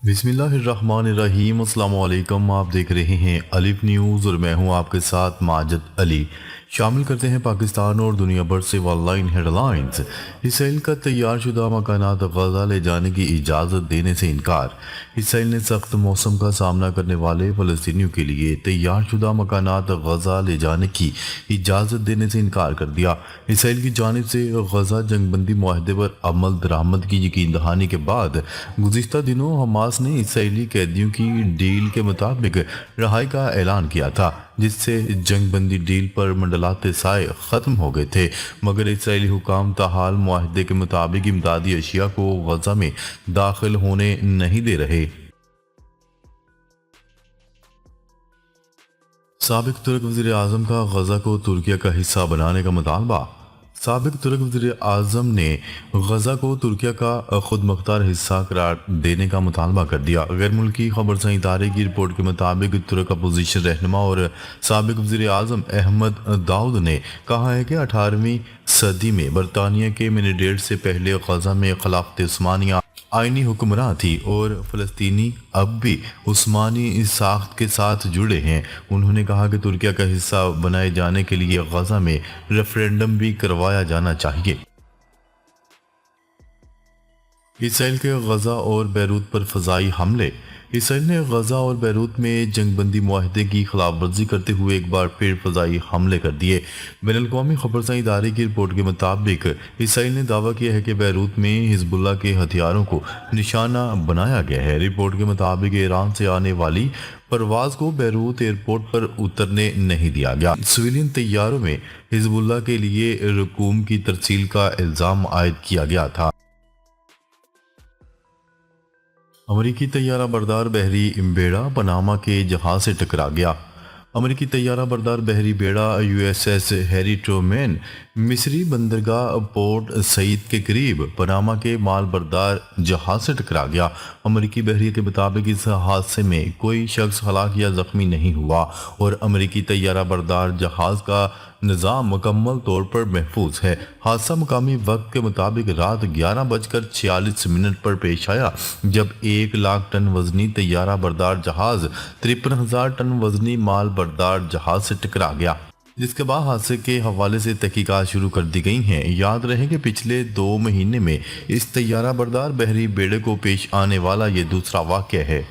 بسم اللہ الرحمن الرحیم۔ السلام علیکم، آپ دیکھ رہے ہیں الف نیوز اور میں ہوں آپ کے ساتھ ماجد علی۔ شامل کرتے ہیں پاکستان اور دنیا بھر سے آن لائن ہیڈ لائنز۔ اسرائیل کا تیار شدہ مکانات غزہ لے جانے کی اجازت دینے سے انکار۔ اسرائیل نے سخت موسم کا سامنا کرنے والے فلسطینیوں کے لیے تیار شدہ مکانات غزہ لے جانے کی اجازت دینے سے انکار کر دیا۔ اسرائیل کی جانب سے غزہ جنگ بندی معاہدے پر عمل درآمد کی یقین دہانی کے بعد گزشتہ دنوں حماس نے اسرائیلی قیدیوں کی ڈیل کے مطابق رہائی کا اعلان کیا تھا، جس سے جنگ بندی ڈیل پر منڈلاتے سائے ختم ہو گئے تھے، مگر اسرائیلی حکام تاحال معاہدے کے مطابق امدادی اشیاء کو غزہ میں داخل ہونے نہیں دے رہے۔ سابق ترک وزیر اعظم کا غزہ کو ترکیہ کا حصہ بنانے کا مطالبہ۔ سابق ترک وزیر اعظم نے غزہ کو ترکیہ کا خود مختار حصہ قرار دینے کا مطالبہ کر دیا۔ غیر ملکی خبررساں ادارے کی رپورٹ کے مطابق ترک اپوزیشن رہنما اور سابق وزیر اعظم احمد داؤد نے کہا ہے کہ 18ویں صدی میں برطانیہ کے مینڈیٹ سے پہلے غزہ میں خلافت عثمانیہ آئینی حکمراں تھی اور فلسطینی اب بھی عثمانی ساخت کے ساتھ جڑے ہیں۔ انہوں نے کہا کہ ترکیہ کا حصہ بنائے جانے کے لیے غزہ میں ریفرینڈم بھی کروایا جانا چاہیے۔ اسرائیل کے غزہ اور بیروت پر فضائی حملے۔ اسرائیل نے غزہ اور بیروت میں جنگ بندی معاہدے کی خلاف ورزی کرتے ہوئے ایک بار پھر فضائی حملے کر دیے۔ بین الاقوامی خبررساں ادارے کی رپورٹ کے مطابق اسرائیل نے دعویٰ کیا ہے کہ بیروت میں حزب اللہ کے ہتھیاروں کو نشانہ بنایا گیا ہے۔ رپورٹ کے مطابق ایران سے آنے والی پرواز کو بیروت ایئرپورٹ پر اترنے نہیں دیا گیا۔ سویلین طیاروں میں حزب اللہ کے لیے رقوم کی ترسیل کا الزام عائد کیا گیا تھا۔ امریکی طیارہ بردار بحری بیڑا پاناما کے جہاز سے ٹکرا گیا۔ امریکی طیارہ بردار بحری بیڑا U S S Harry Truman مصری بندرگاہ پورٹ سعید کے قریب پاناما کے مال بردار جہاز سے ٹکرا گیا۔ امریکی بحریہ کے مطابق اس حادثے میں کوئی شخص ہلاک یا زخمی نہیں ہوا اور امریکی طیارہ بردار جہاز کا نظام مکمل طور پر محفوظ ہے۔ حادثہ مقامی وقت کے مطابق رات 11:46 پر پیش آیا، جب 1,00,000 ٹن وزنی طیارہ بردار جہاز 53,000 ٹن وزنی مال بردار جہاز سے ٹکرا گیا، جس کے بعد حادثے کے حوالے سے تحقیقات شروع کر دی گئی ہیں۔ یاد رہے کہ پچھلے 2 مہینے میں اس طیارہ بردار بحری بیڑے کو پیش آنے والا یہ دوسرا واقعہ ہے۔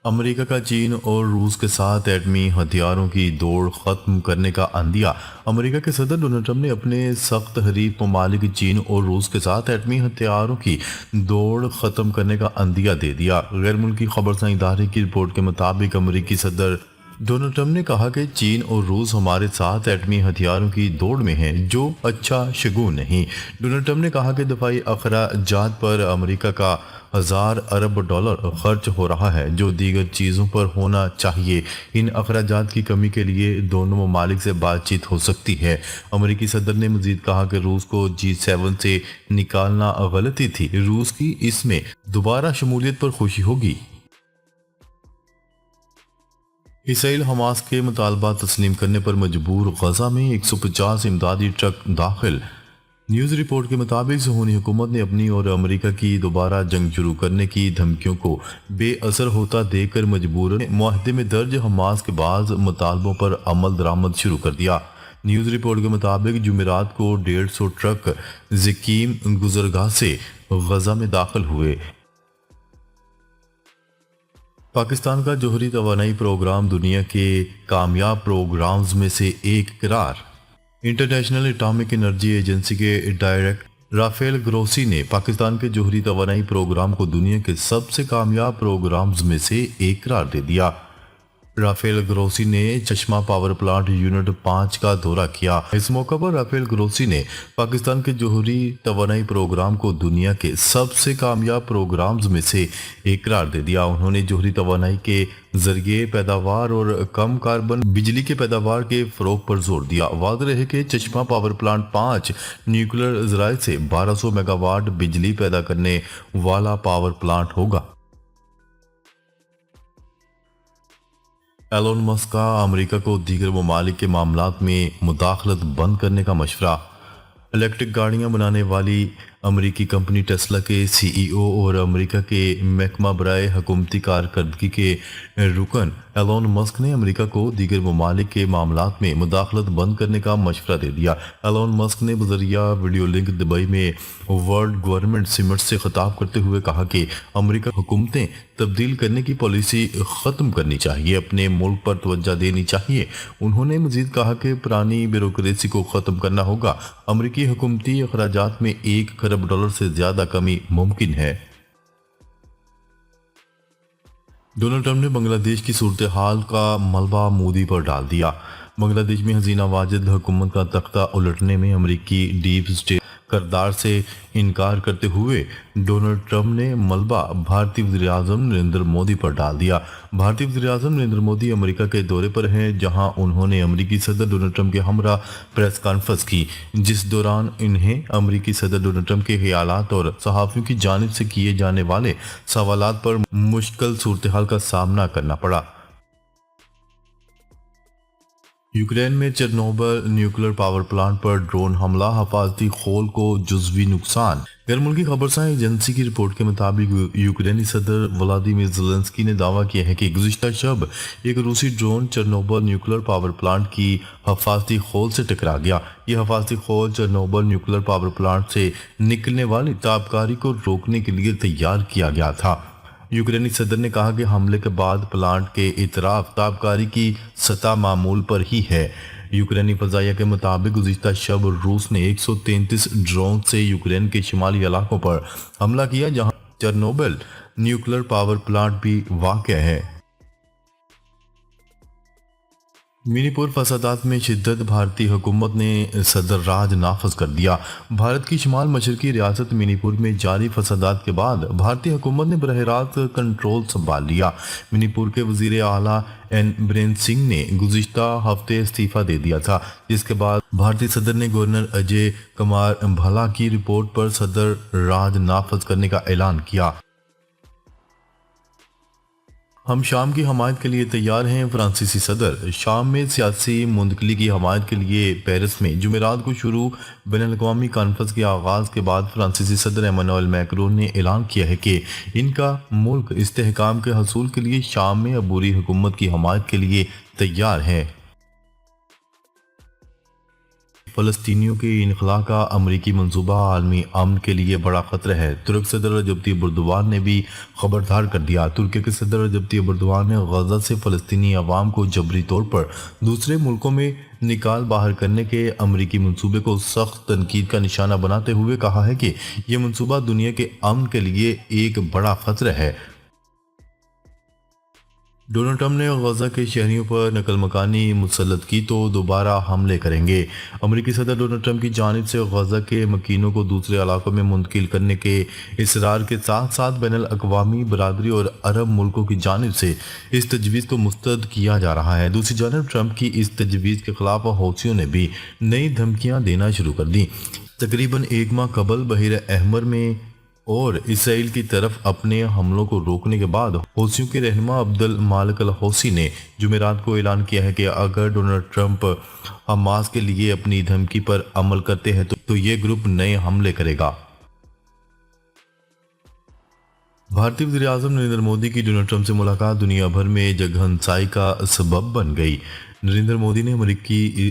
امریکہ کا چین اور روس کے ساتھ ایٹمی ہتھیاروں کی دوڑ ختم کرنے کا عندیہ۔ امریکہ کے صدر ڈونلڈ ٹرمپ نے اپنے سخت حریف ممالک چین اور روس کے ساتھ ایٹمی ہتھیاروں کی دوڑ ختم کرنے کا عندیہ دے دیا۔ غیر ملکی خبررساں ادارے کی رپورٹ کے مطابق امریکی صدر ڈونلڈ ٹرمپ نے کہا کہ چین اور روس ہمارے ساتھ ایٹمی ہتھیاروں کی دوڑ میں ہیں، جو اچھا شگون نہیں۔ ڈونلڈ ٹرمپ نے کہا کہ دفاعی اخراجات پر امریکہ کا $1,000 ارب خرچ ہو رہا ہے، جو دیگر چیزوں پر ہونا چاہیے۔ ان اخراجات کی کمی کے لیے دونوں ممالک سے بات چیت ہو سکتی ہے۔ امریکی صدر نے مزید کہا کہ روس کو G7 سے نکالنا غلطی تھی، روس کی اس میں دوبارہ شمولیت پر خوشی ہوگی۔ اسرائیل حماس کے مطالبات تسلیم کرنے پر مجبور، غزہ میں 150 امدادی ٹرک داخل۔ نیوز رپورٹ کے مطابق صہیونی حکومت نے اپنی اور امریکہ کی دوبارہ جنگ شروع کرنے کی دھمکیوں کو بے اثر ہوتا دیکھ کر مجبوراً معاہدے میں درج حماس کے بعض مطالبوں پر عمل درآمد شروع کر دیا۔ نیوز رپورٹ کے مطابق جمعرات کو 150 ٹرک زکیم گزرگاہ سے غزہ میں داخل ہوئے۔ پاکستان کا جوہری توانائی پروگرام دنیا کے کامیاب پروگرامز میں سے ایک قرار۔ انٹرنیشنل اٹامک انرجی ایجنسی کے ڈائریکٹر رافیل گروسی نے پاکستان کے جوہری توانائی پروگرام کو دنیا کے سب سے کامیاب پروگرامز میں سے ایک قرار دے دیا۔ رافیل گروسی نے چشمہ پاور پلانٹ یونٹ 5 کا دورہ کیا۔ اس موقع پر رافیل گروسی نے پاکستان کے جوہری توانائی پروگرام کو دنیا کے سب سے کامیاب پروگرامز میں سے ایک قرار دے دیا۔ انہوں نے جوہری توانائی کے ذریعے پیداوار اور کم کاربن بجلی کے پیداوار کے فروغ پر زور دیا۔ واضح رہے کہ چشمہ پاور پلانٹ 5 نیوکلیر ذرائع سے 1200 میگا واٹ بجلی پیدا کرنے والا پاور پلانٹ ہوگا۔ ایلون مسک کا امریکہ کو دیگر ممالک کے معاملات میں مداخلت بند کرنے کا مشورہ۔ الیکٹرک گاڑیاں بنانے والی امریکی کمپنی ٹیسلا کے سی ای او اور امریکہ کے محکمہ برائے حکومتی کارکردگی کے رکن ایلون مسک نے امریکہ کو دیگر ممالک کے معاملات میں مداخلت بند کرنے کا مشورہ دے دیا۔ ایلون مسک نے بذریعہ ویڈیو لنک دبئی میں ورلڈ گورنمنٹ سمٹ سے خطاب کرتے ہوئے کہا کہ امریکہ حکومتیں تبدیل کرنے کی پالیسی ختم کرنی چاہیے، اپنے ملک پر توجہ دینی چاہیے۔ انہوں نے مزید کہا کہ پرانی بیوروکریسی کو ختم کرنا ہوگا۔ امریکی حکومتی اخراجات میں $1 کھرب سے زیادہ کمی ممکن ہے۔ ڈونلڈ ٹرمپ نے بنگلہ دیش کی صورتحال کا ملبہ مودی پر ڈال دیا۔ بنگلہ دیش میں حسینہ واجد حکومت کا تختہ الٹنے میں امریکی ڈیپ اسٹیٹ کردار سے انکار کرتے ہوئے ڈونلڈ ٹرمپ نے ملبہ بھارتی وزیراعظم نریندر مودی پر ڈال دیا۔ بھارتی وزیراعظم نریندر مودی امریکہ کے دورے پر ہیں، جہاں انہوں نے امریکی صدر ڈونلڈ ٹرمپ کے ہمراہ پریس کانفرنس کی، جس دوران انہیں امریکی صدر ڈونلڈ ٹرمپ کے خیالات اور صحافیوں کی جانب سے کیے جانے والے سوالات پر مشکل صورتحال کا سامنا کرنا پڑا۔ یوکرین میں چرنوبل نیوکلیر پاور پلانٹ پر ڈرون حملہ، حفاظتی خول کو جزوی نقصان۔ غیر ملکی خبرساں ایجنسی کی رپورٹ کے مطابق یوکرینی صدر ولادیمیر زیلنسکی نے دعویٰ کیا ہے کہ گزشتہ شب ایک روسی drone Chernobyl nuclear power plant کی حفاظتی خول سے ٹکرا گیا۔ یہ حفاظتی خول چرنوبل نیوکلیر پاور پلانٹ سے نکلنے والی تابکاری کو روکنے کے لیے تیار کیا گیا تھا۔ یوکرینی صدر نے کہا کہ حملے کے بعد پلانٹ کے اطراف تابکاری کی سطح معمول پر ہی ہے۔ یوکرینی فضائیہ کے مطابق گزشتہ شب روس نے 133 ڈرون سے یوکرین کے شمالی علاقوں پر حملہ کیا، جہاں چرنوبل نیوکلیر پاور پلانٹ بھی واقع ہے۔ منی پور فسادات میں شدت، بھارتی حکومت نے صدر راج نافذ کر دیا۔ بھارت کی شمال مشرقی ریاست منی پور میں جاری فسادات کے بعد بھارتی حکومت نے براہ راست کنٹرول سنبھال لیا۔ منی پور کے وزیر اعلیٰ این برین سنگھ نے گزشتہ ہفتے استعفیٰ دے دیا تھا، جس کے بعد بھارتی صدر نے گورنر اجے کمار بھلا کی رپورٹ پر صدر راج نافذ کرنے کا اعلان کیا۔ ہم شام کی حمایت کے لیے تیار ہیں۔ فرانسیسی صدر شام میں سیاسی منتقلی کی حمایت کے لیے پیرس میں جمعرات کو شروع بین الاقوامی کانفرنس کے آغاز کے بعد فرانسیسی صدر ایمانوئل میکرون نے اعلان کیا ہے کہ ان کا ملک استحکام کے حصول کے لیے شام میں عبوری حکومت کی حمایت کے لیے تیار ہے۔ فلسطینیوں کے انخلاء کا امریکی منصوبہ عالمی امن کے لیے بڑا خطرہ ہے۔ ترک صدر رجب طیب اردوان نے بھی خبردار کر دیا۔ ترکی کے صدر رجب طیب اردوان نے غزہ سے فلسطینی عوام کو جبری طور پر دوسرے ملکوں میں نکال باہر کرنے کے امریکی منصوبے کو سخت تنقید کا نشانہ بناتے ہوئے کہا ہے کہ یہ منصوبہ دنیا کے امن کے لیے ایک بڑا خطرہ ہے۔ ڈونلڈ ٹرمپ نے غزہ کے شہریوں پر نقل مکانی مسلط کی تو دوبارہ حملے کریں گے۔ امریکی صدر ڈونلڈ ٹرمپ کی جانب سے غزہ کے مکینوں کو دوسرے علاقوں میں منتقل کرنے کے اصرار کے ساتھ ساتھ بین الاقوامی برادری اور عرب ملکوں کی جانب سے اس تجویز کو مسترد کیا جا رہا ہے۔ دوسری جانب ٹرمپ کی اس تجویز کے خلاف حوثیوں نے بھی نئی دھمکیاں دینا شروع کر دیں۔ تقریباً ایک ماہ قبل بحیرہ احمر میں اور اسرائیل کی طرف اپنے حملوں کو روکنے کے بعد حوثیوں کے رہنما عبد المالک الحوثی نے جمعرات کو اعلان کیا ہے کہ اگر ڈونلڈ ٹرمپ حماس کے لیے اپنی دھمکی پر عمل کرتے ہیں تو یہ گروپ نئے حملے کرے گا۔ بھارتی وزیر اعظم نریندر مودی کی ڈونلڈ ٹرمپ سے ملاقات دنیا بھر میں جگہنسائی کا سبب بن گئی۔ نریندر مودی نے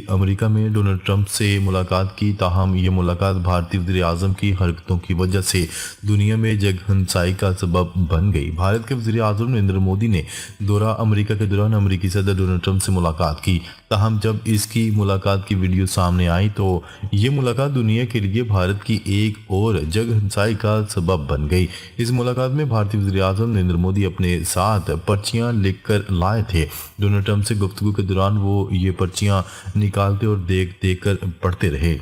امریکہ میں ڈونلڈ ٹرمپ سے ملاقات کی، تاہم یہ ملاقات بھارتی وزیر اعظم کی حرکتوں کی وجہ سے دنیا میں جگہنسائی کا سبب بن گئی۔ بھارت کے وزیر اعظم نریندر مودی نے دورہ امریکہ کے دوران امریکی صدر ڈونلڈ ٹرمپ سے ملاقات کی، تاہم جب اس کی ملاقات کی ویڈیو سامنے آئی تو یہ ملاقات دنیا کے لیے بھارت کی ایک اور جگہنسائی کا سبب بن گئی۔ اس ملاقات میں بھارتی وزیر اعظم نریندر مودی اپنے ساتھ پرچیاں لکھ کر لائے تھے۔ ڈونلڈ ٹرمپ سے گفتگو کے دوران وہ یہ پرچیاں نکالتے اور دیکھ کر پڑھتے رہے۔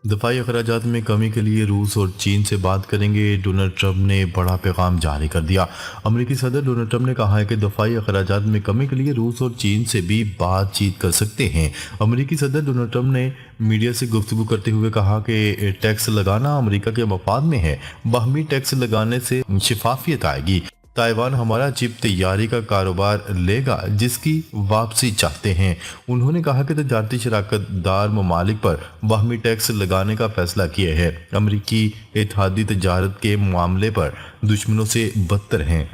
دفاعی اخراجات میں کمی کے لیے روس اور چین سے بات کریں گے، ڈونلڈ ٹرمپ نے بڑا پیغام جاری کر دیا۔ امریکی صدر ڈونلڈ ٹرمپ نے کہا ہے کہ دفاعی اخراجات میں کمی کے لیے روس اور چین سے بھی بات چیت کر سکتے ہیں۔ امریکی صدر ڈونلڈ ٹرمپ نے میڈیا سے گفتگو کرتے ہوئے کہا کہ ٹیکس لگانا امریکہ کے مفاد میں ہے۔ باہمی ٹیکس لگانے سے شفافیت آئے گی تائیوان ہمارا چپ تیاری کا کاروبار لے گا جس کی واپسی چاہتے ہیں۔ انہوں نے کہا کہ تجارتی شراکت دار ممالک پر باہمی ٹیکس لگانے کا فیصلہ کیا ہے۔ امریکی اتحادی تجارت کے معاملے پر دشمنوں سے بدتر ہیں۔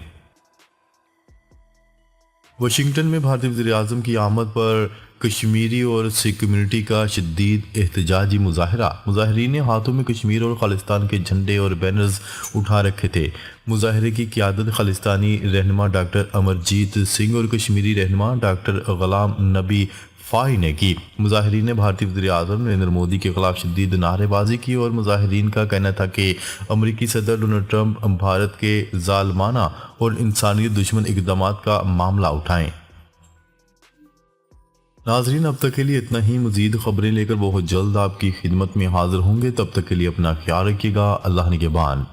واشنگٹن میں بھارتی وزیر اعظم کی آمد پر کشمیری اور سکھ کمیونٹی کا شدید احتجاجی مظاہرہ۔ مظاہرین نے ہاتھوں میں کشمیر اور خالصتان کے جھنڈے اور بینرز اٹھا رکھے تھے۔ مظاہرے کی قیادت خالصتانی رہنما ڈاکٹر امرجیت سنگھ اور کشمیری رہنما ڈاکٹر غلام نبی فاہی نے کی۔ مظاہرین نے بھارتی وزیر اعظم نریندر مودی کے خلاف شدید نعرے بازی کی اور مظاہرین کا کہنا تھا کہ امریکی صدر ڈونلڈ ٹرمپ بھارت کے ظالمانہ اور انسانیت دشمن اقدامات کا معاملہ اٹھائیں۔ ناظرین، اب تک کے لیے اتنا ہی۔ مزید خبریں لے کر بہت جلد آپ کی خدمت میں حاضر ہوں گے۔ تب تک کے لیے اپنا خیال رکھیے گا۔ اللہ نگہبان۔